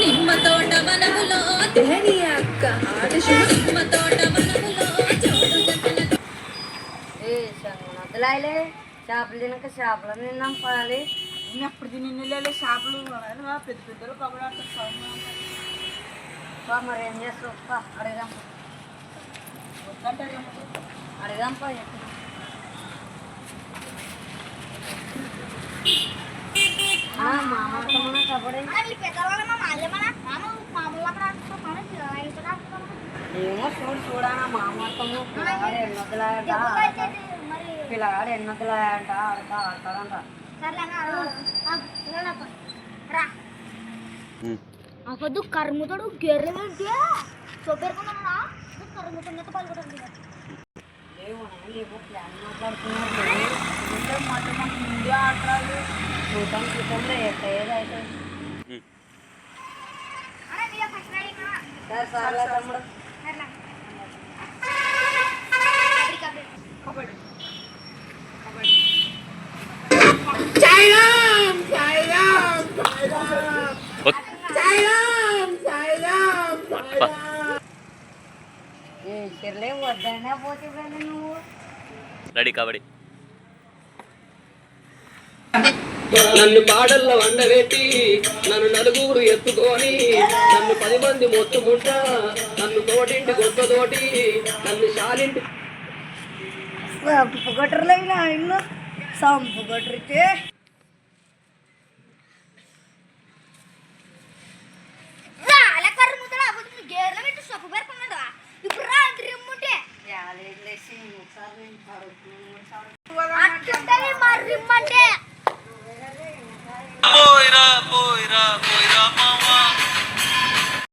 నిమ్మ తోట వనములో దేని అక్క నిమ్మ తోట వనములో చోడు జతల ఏ వదిలాయిలే చేపలు తినక చేపలు తిన్నాం పాలి ఎప్పుడు తిని చేపలు పెద్ద పెద్దలు కబడాడుతారు మరి ఏం చేస్తావు అడగదాం వద్దంటారు అడగదాం పా మామతో మన కబడ్డీ ఏమో చూడనా మామతము పిల్లగాడు ఎన్నొద్దులాయంట పిల్లగాడు ఎన్నొద్దులాయంట ఆడతాడంట ఆ పొద్దు కర్ముతాడు గెర్రెంటే చూపేరుకున్నా కర్ముతుంది పలుకుంటుంది లేవు ప్లాన్ మాట్లాడుతున్నారు ఇండియా ఆటలు చూద్దాంలో ఏదైతే సరే తమ్ముడు కబడ్డీ చెర్లే వద్దనే పోతే నువ్వు రెడీ కబడ్డీ నన్ను పాడల్లో వండబెట్టి నన్ను నలుగురు ఎత్తుకొని నన్ను 10 మంది మొత్తుకుంటా నన్ను తోటింటి గొప్పతోటి నన్ను శాలింటి సంపు కొట్టరులైనా ఇల్లు సంపు కొట్టరితే పోయిరా పోయిరా పోయిరా మావా